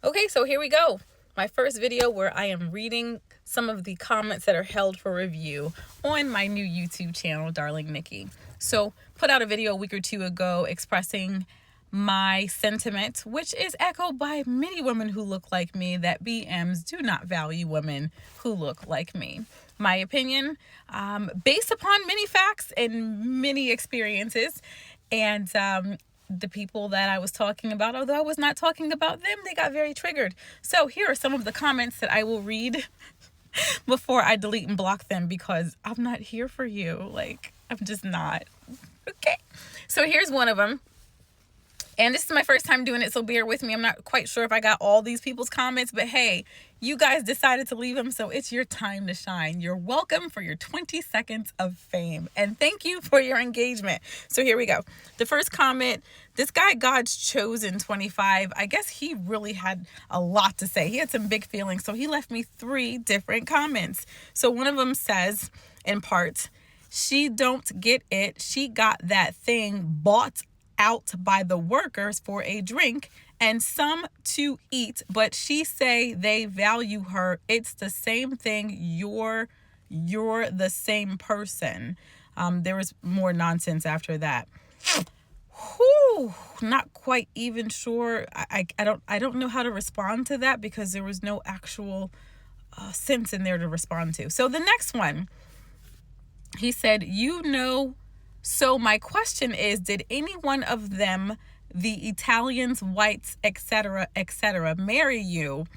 Okay, so here we go. My first video where I am reading some of the comments that are held for review on my new YouTube channel, Darling Nikki. So, put out a video a week or two ago expressing my sentiment, which is echoed by many women who look like me, that BMs do not value women who look like me. My opinion, based upon many facts and many experiences, and the people that I was talking about, although I was not talking about them, they got very triggered. So here are some of the comments that I will read before I delete and block them, because I'm not here for you. Like, I'm just not. Okay. So here's one of them. And this is my first time doing it, so bear with me. I'm not quite sure if I got all these people's comments, but hey, you guys decided to leave them, so it's your time to shine. You're welcome for your 20 seconds of fame, and thank you for your engagement. So here we go. The first comment, this guy, God's Chosen 25, I guess he really had a lot to say. He had some big feelings, so he left me 3 different comments. So one of them says, in part, she don't get it. She got that thing bought out by the workers for a drink and some to eat, but she say they value her. It's the same thing. You're the same person. There was more nonsense after that. Whew, not quite even sure. I don't know how to respond to that, because there was no actual sense in there to respond to. So the next one, he said, so my question is, did any one of them, the Italians, whites, etc., marry you?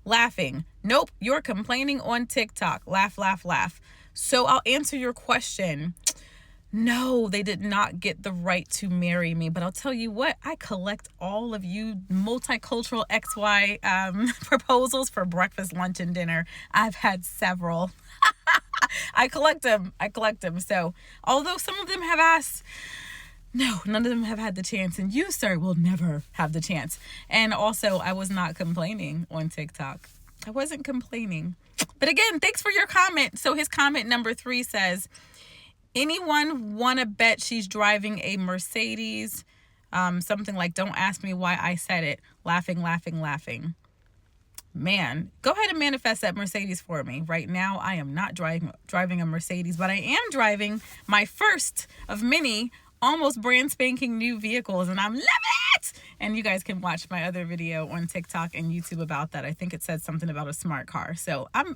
Laughing. Nope, you're complaining on TikTok. Laugh, laugh, laugh. So I'll answer your question. No, they did not get the right to marry me. But I'll tell you what, I collect all of you multicultural XY proposals for breakfast, lunch, and dinner. I've had several. I collect them. So, although some of them have asked, no, none of them have had the chance. And you, sir, will never have the chance. And also, I was not complaining on TikTok. I wasn't complaining. But again, thanks for your comment. So his comment number 3 says, anyone want to bet she's driving a Mercedes? Something like, don't ask me why I said it. Laughing, laughing, laughing. Man, go ahead and manifest that Mercedes for me. Right now, I am not driving a Mercedes, but I am driving my first of many almost brand spanking new vehicles, and I'm loving it. And you guys can watch my other video on TikTok and YouTube about that. I think it said something about a smart car. So I'm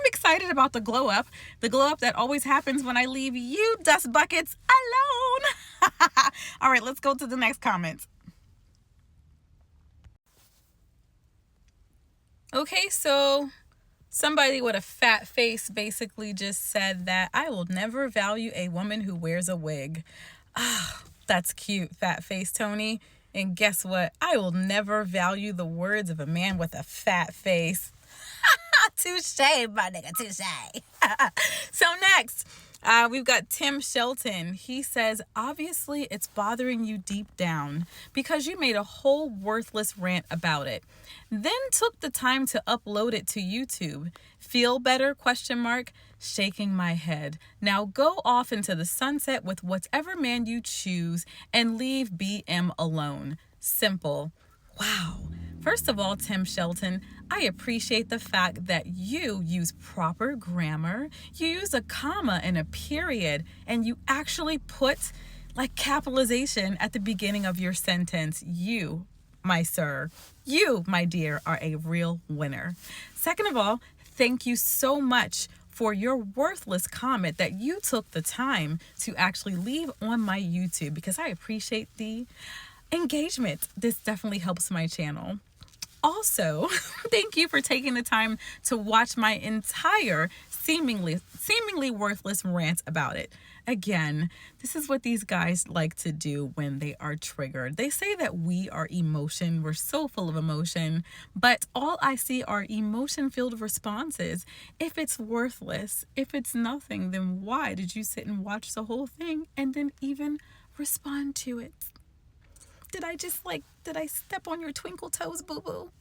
excited about the glow up that always happens when I leave you dust buckets alone. All right, let's go to the next comment. Okay, so somebody with a fat face basically just said that I will never value a woman who wears a wig. Ah, that's cute, fat face Tony. And guess what? I will never value the words of a man with a fat face. Touche, my nigga, touche. So next, we've got Tim Shelton. He says, obviously it's bothering you deep down because you made a whole worthless rant about it. Then took the time to upload it to YouTube. Feel better? ? Shaking my head. Now go off into the sunset with whatever man you choose and leave BM alone. Simple. Wow. First of all, Tim Shelton, I appreciate the fact that you use proper grammar. You use a comma and a period, and you actually put like capitalization at the beginning of your sentence. You, my sir, you, my dear, are a real winner. Second of all, thank you so much for your worthless comment that you took the time to actually leave on my YouTube, because I appreciate the engagement. This definitely helps my channel. Also, thank you for taking the time to watch my entire seemingly worthless rant about it. Again, this is what these guys like to do when they are triggered. They say that we are emotion. We're so full of emotion, but all I see are emotion-filled responses. If it's worthless, if it's nothing, then why did you sit and watch the whole thing and then even respond to it? Did I step on your twinkle toes, boo-boo?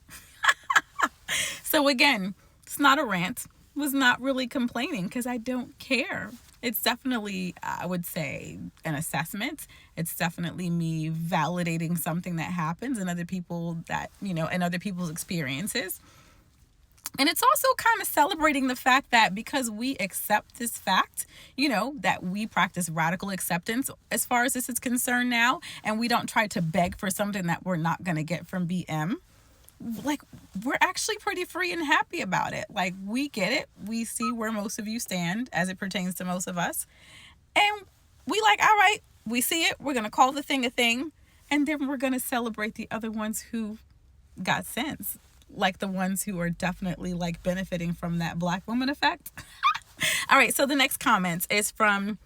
So again, it's not a rant. Was not really complaining because I don't care. It's definitely, I would say, an assessment. It's definitely me validating something that happens in other people that, and other people's experiences. And it's also kind of celebrating the fact that because we accept this fact, that we practice radical acceptance as far as this is concerned now, and we don't try to beg for something that we're not going to get from BM. Like, we're actually pretty free and happy about it. Like, we get it. We see where most of you stand as it pertains to most of us. And we like, all right, we see it. We're going to call the thing a thing. And then we're going to celebrate the other ones who got sense. Like the ones who are definitely like benefiting from that Black woman effect. All right, so the next comment is from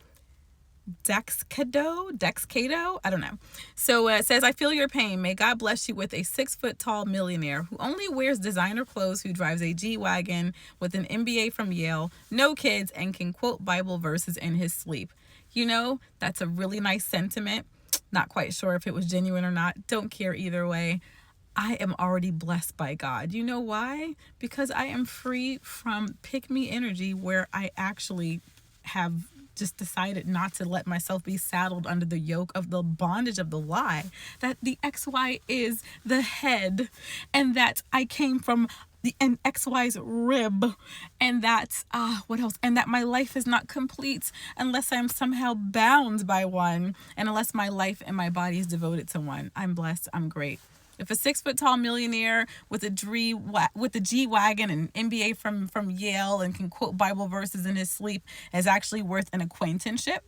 Dexcado, I don't know. So it says, I feel your pain. May God bless you with a 6-foot tall millionaire who only wears designer clothes, who drives a G-Wagon with an MBA from Yale, no kids, and can quote Bible verses in his sleep. That's a really nice sentiment. Not quite sure if it was genuine or not. Don't care either way. I am already blessed by God. You know why? Because I am free from pick-me energy, where I actually have just decided not to let myself be saddled under the yoke of the bondage of the lie that the XY is the head, and that I came from an XY's rib, and that what else? And that my life is not complete unless I'm somehow bound by one, and unless my life and my body is devoted to one. I'm blessed. I'm great. If a 6-foot tall millionaire with a G-Wagon and MBA from Yale and can quote Bible verses in his sleep is actually worth an acquaintanceship,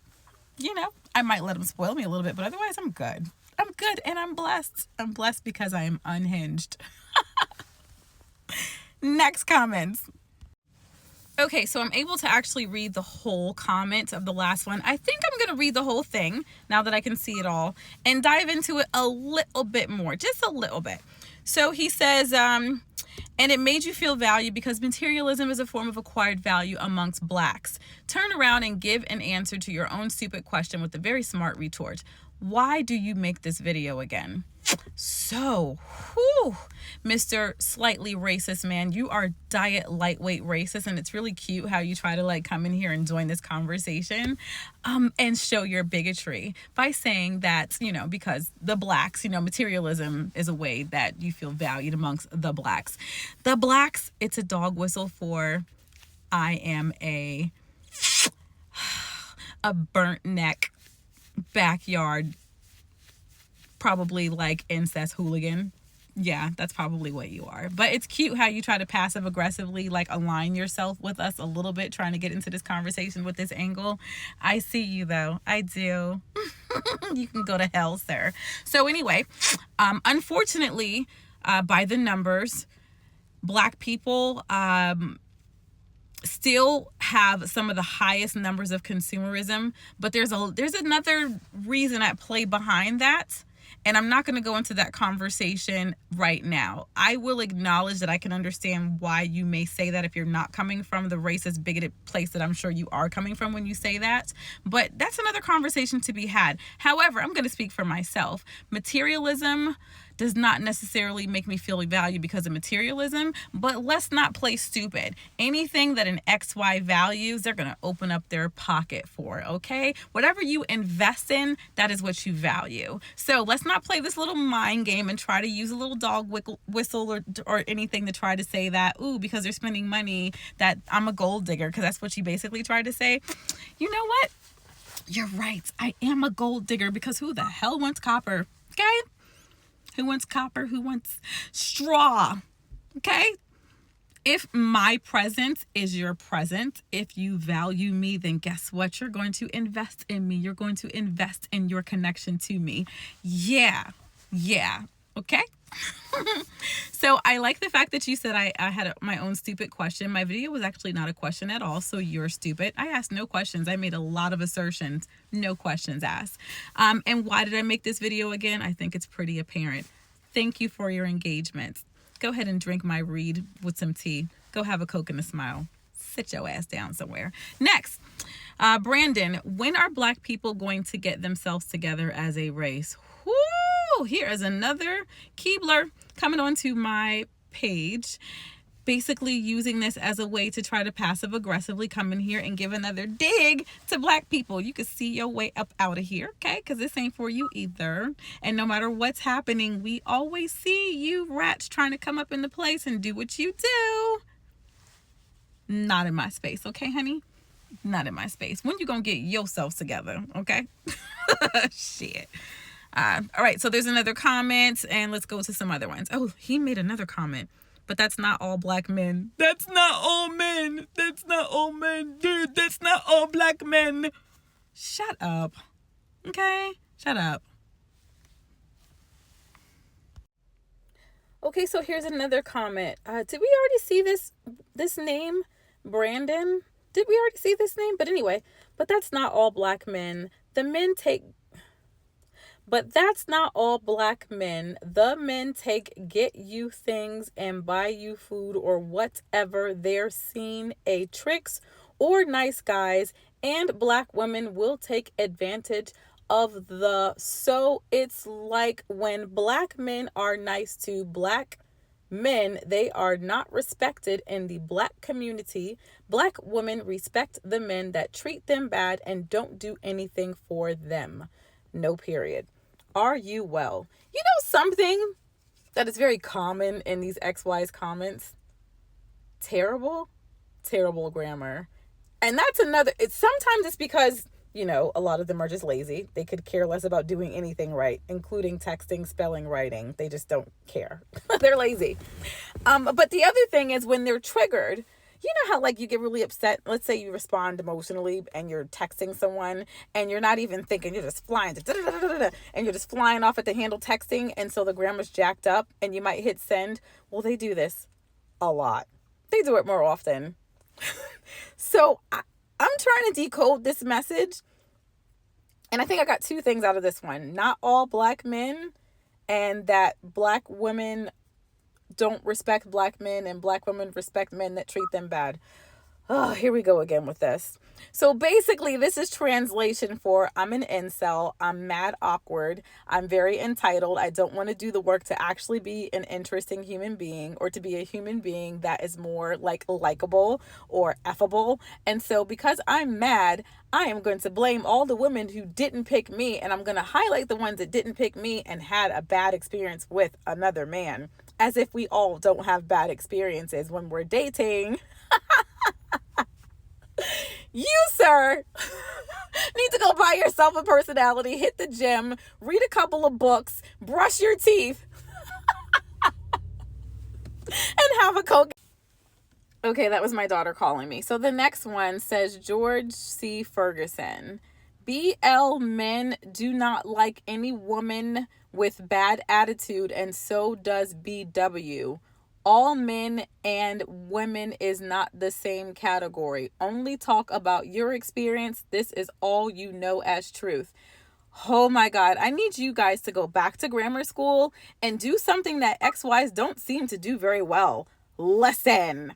I might let him spoil me a little bit, but otherwise I'm good. I'm good, and I'm blessed. I'm blessed because I am unhinged. Next comments. Okay, so I'm able to actually read the whole comment of the last one. I think I'm going to read the whole thing now that I can see it all and dive into it a little bit more, just a little bit. So he says, and it made you feel valued because materialism is a form of acquired value amongst Blacks. Turn around and give an answer to your own stupid question with a very smart retort. Why do you make this video again? So, Mr. Slightly Racist Man, you are diet lightweight racist, and it's really cute how you try to like come in here and join this conversation and show your bigotry by saying that, because the Blacks, materialism is a way that you feel valued amongst the Blacks. The Blacks, it's a dog whistle for I am a burnt neck backyard, probably like incest hooligan. Yeah, that's probably what you are. But it's cute how you try to passive aggressively like align yourself with us a little bit, trying to get into this conversation with this angle. I see you though. I do. You can go to hell, sir. So anyway, unfortunately, by the numbers, Black people still have some of the highest numbers of consumerism, but there's another reason at play behind that. And I'm not going to go into that conversation right now. I will acknowledge that I can understand why you may say that if you're not coming from the racist, bigoted place that I'm sure you are coming from when you say that. But that's another conversation to be had. However, I'm going to speak for myself. Materialism does not necessarily make me feel valued because of materialism, but let's not play stupid. Anything that an XY values, they're going to open up their pocket for, okay? Whatever you invest in, that is what you value. So let's not play this little mind game and try to use a little dog whistle or anything to try to say that, because they're spending money, that I'm a gold digger, because that's what you basically tried to say. You know what? You're right. I am a gold digger, because who the hell wants copper? Okay? Who wants copper? Who wants straw? Okay? If my presence is your present, if you value me, then guess what? You're going to invest in me. You're going to invest in your connection to me. Yeah. Okay? So I like the fact that you said I had my own stupid question. My video was actually not a question at all, so you're stupid. I asked no questions. I made a lot of assertions, no questions asked. And why did I make this video again? I think it's pretty apparent. Thank you for your engagement. Go ahead and drink my read with some tea. Go have a Coke and a smile. Sit your ass down somewhere. Next, Brandon, when are Black people going to get themselves together as a race? Whoo! Here is another Keebler coming onto my page. basically using this as a way to try to passive aggressively come in here and give another dig to black people. You can see your way up out of here, okay? Because this ain't for you either. And no matter what's happening, we always see you rats trying to come up in the place and do what you do. Not in my space, okay, honey? Not in my space. When you gonna get yourself together, okay? Shit. All right, so there's another comment, and let's go to some other ones. Oh, he made another comment. But that's not all black men. That's not all men. That's not all men. Dude, that's not all black men. Shut up. Okay? Shut up. Okay, so here's another comment. Did we already see this name? Brandon? Did we already see this name? But anyway, but that's not all black men. But that's not all black men. The men get you things and buy you food or whatever. They're seen a tricks or nice guys, and black women will take advantage of so it's like when black men are nice to black men, they are not respected in the black community. Black women respect the men that treat them bad and don't do anything for them. No period. Are you well? You know something that is very common in these XY's comments? Terrible grammar. And that's sometimes it's because, a lot of them are just lazy. They could care less about doing anything right, including texting, spelling, writing. They just don't care. They're lazy. But the other thing is when they're triggered, you know how like you get really upset. Let's say you respond emotionally and you're texting someone and you're not even thinking, you're just flying and you're just flying off at the handle texting. And so the grammar's jacked up and you might hit send. Well, they do this a lot. They do it more often. So I'm trying to decode this message. And I think I got two things out of this one. Not all black men, and that black women don't respect black men and black women respect men that treat them bad. Oh, here we go again with this. So basically, this is translation for I'm an incel. I'm mad awkward. I'm very entitled. I don't want to do the work to actually be an interesting human being or to be a human being that is more like likable or affable. And so because I'm mad, I am going to blame all the women who didn't pick me, and I'm going to highlight the ones that didn't pick me and had a bad experience with another man. As if we all don't have bad experiences when we're dating. You, sir, need to go buy yourself a personality, hit the gym, read a couple of books, brush your teeth, and have a Coke. Okay, that was my daughter calling me. So the next one says George C. Ferguson. BL men do not like any woman with bad attitude, and so does BW. All men and women is not the same category. Only talk about your experience. This is all you know as truth. Oh my God, I need you guys to go back to grammar school and do something that XYs don't seem to do very well. Listen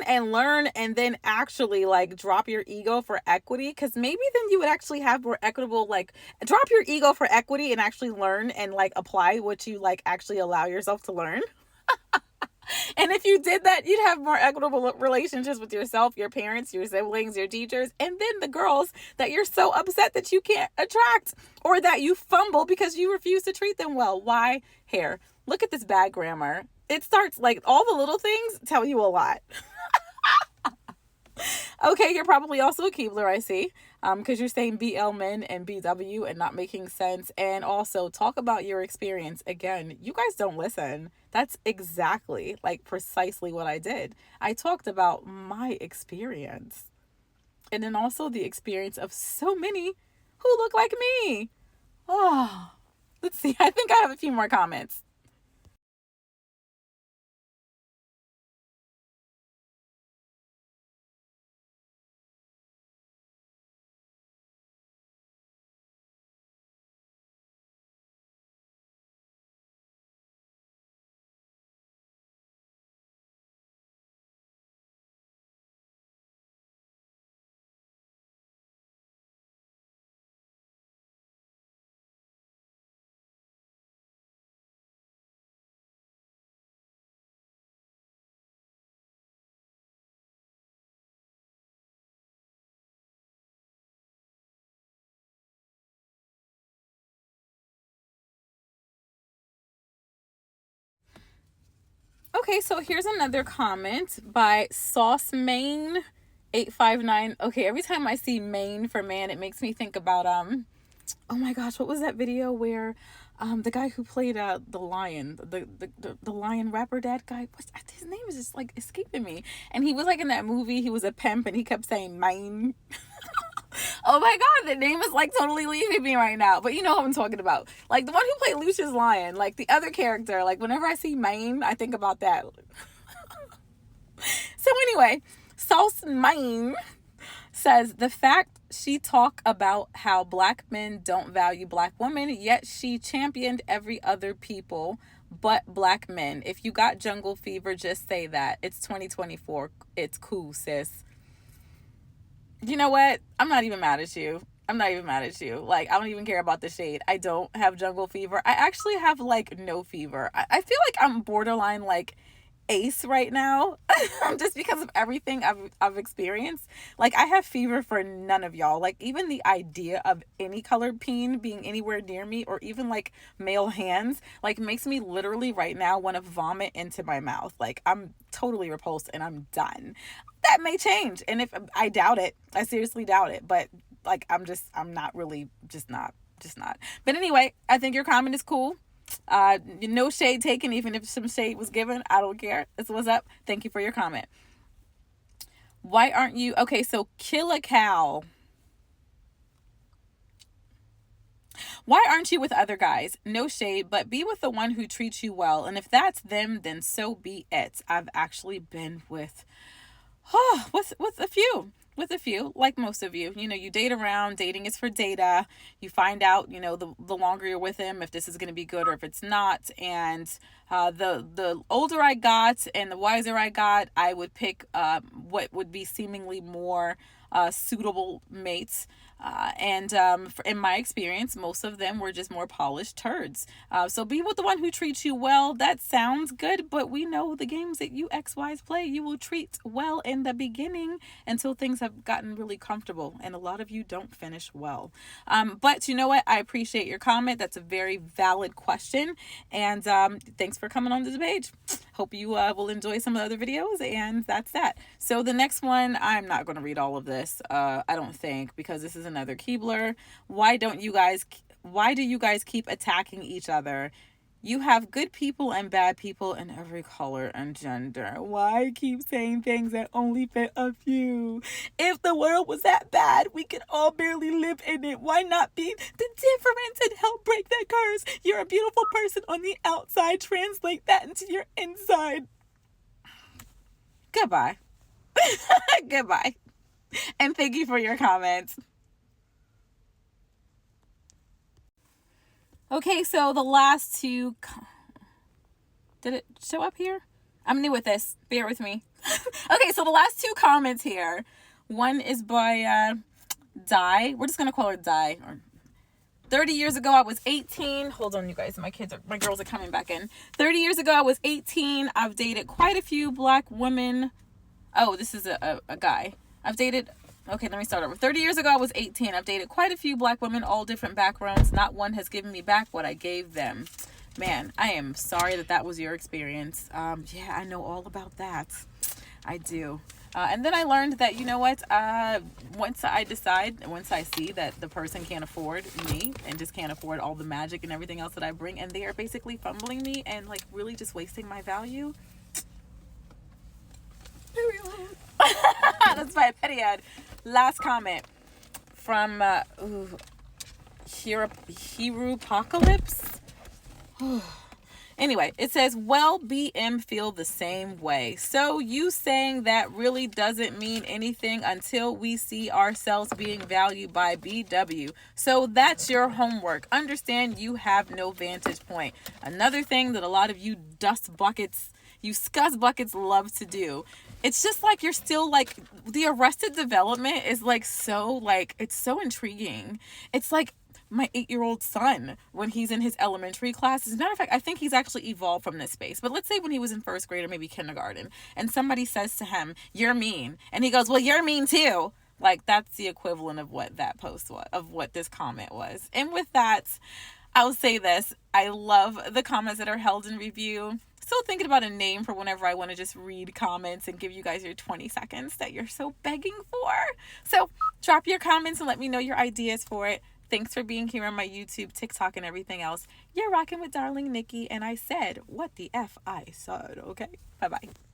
and learn, and then actually like drop your ego for equity, because maybe then you would actually have more equitable, like drop your ego for equity and actually learn and like apply what you like actually allow yourself to learn. And if you did that, you'd have more equitable relationships with yourself, your parents, your siblings, your teachers, and then the girls that you're so upset that you can't attract or that you fumble because you refuse to treat them well. Why? Here, look at this bad grammar. It starts like all the little things tell you a lot. Okay, you're probably also a Keebler, I see, because you're saying BL men and BW and not making sense. And also talk about your experience. Again, you guys don't listen. That's exactly, like precisely what I did. I talked about my experience. And then also the experience of so many who look like me. Oh, let's see. I think I have a few more comments. Okay, so here's another comment by Sauce Main 859. Okay, every time I see Main for man, it makes me think about oh my gosh, what was that video where the guy who played the lion, the lion rapper dad guy, his name is just like escaping me, and he was like in that movie, he was a pimp and he kept saying Main. Oh my god, the name is like totally leaving me right now. But you know what I'm talking about. Like the one who played Lucius Lion, like the other character, like whenever I see Maine, I think about that. So anyway, Sauce Maine says the fact she talk about how black men don't value black women, yet she championed every other people but black men. If you got jungle fever, just say that. It's 2024. It's cool, sis. You know what? I'm not even mad at you. Like, I don't even care about the shade. I don't have jungle fever. I actually have, like, no fever. I feel like I'm borderline, like, ace right now. Just because of everything I've experienced. Like, I have fever for none of y'all. Like, even the idea of any colored peen being anywhere near me, or even, like, male hands, like, makes me literally right now want to vomit into my mouth. Like, I'm totally repulsed and I'm done. That may change, and if I doubt it, I seriously doubt it, but like I'm not really, just not. But anyway, I think your comment is cool. No shade taken, even if some shade was given. I don't care. That's what's up. Thank you for your comment. Why aren't you okay? So kill a cow. Why aren't you with other guys? No shade, but be with the one who treats you well, and if that's them, then so be it. I've actually been with with a few, like most of you. You know, you date around. Dating is for data. You find out, you know, the longer you're with him, if this is going to be good or if it's not. And the older I got and the wiser I got, I would pick what would be seemingly more suitable mates. In my experience, most of them were just more polished turds. So be with the one who treats you well. That sounds good, but we know the games that you XYs play, you will treat well in the beginning until things have gotten really comfortable. And a lot of you don't finish well. But you know what? I appreciate your comment. That's a very valid question. And thanks for coming on to the page. Hope you will enjoy some of the other videos. And that's that. So the next one, I'm not going to read all of this. I don't think, because this is another Keebler. Why do you guys keep attacking each other? You have good people and bad people in every color and gender. Why keep saying things that only fit a few? If the world was that bad, we could all barely live in it. Why not be the difference and help break that curse? You're a beautiful person on the outside. Translate that into your inside. Goodbye. Goodbye. And thank you for your comments. Okay, so the last two... Did it show up here? I'm new with this. Bear with me. Okay, so the last two comments here. One is by Di. We're just going to call her Di. 30 years ago, I was 18. Hold on, you guys. My girls are coming back in. 30 years ago, I was 18. I've dated quite a few black women. Oh, this is a guy. Okay, let me start over. 30 years ago, I was 18. I've dated quite a few black women, all different backgrounds. Not one has given me back what I gave them. Man, I am sorry that was your experience. Yeah, I know all about that. I do. And then I learned that, you know what? Once I see that the person can't afford me and just can't afford all the magic and everything else that I bring, and they are basically fumbling me and like really just wasting my value. That's my period. Last comment from Heropocalypse. Anyway, it says, well, BM feel the same way. So you saying that really doesn't mean anything until we see ourselves being valued by BW. So that's your homework. Understand you have no vantage point. Another thing that a lot of you scuzz buckets love to do. It's just like you're still like, the Arrested Development is like so like, it's so intriguing. It's like my 8-year-old son when he's in his elementary class. As a matter of fact, I think he's actually evolved from this space. But let's say when he was in first grade or maybe kindergarten, and somebody says to him, "You're mean," and he goes, "Well, you're mean too." Like, that's the equivalent of what that post was, of what this comment was. And with that, I'll say this. I love the comments that are held in review. Still thinking about a name for whenever I want to just read comments and give you guys your 20 seconds that you're so begging for. So drop your comments and let me know your ideas for it. Thanks for being here on my YouTube, TikTok, and everything else. You're rocking with Darling Nikki, and I said what the F I said, okay? Bye-bye.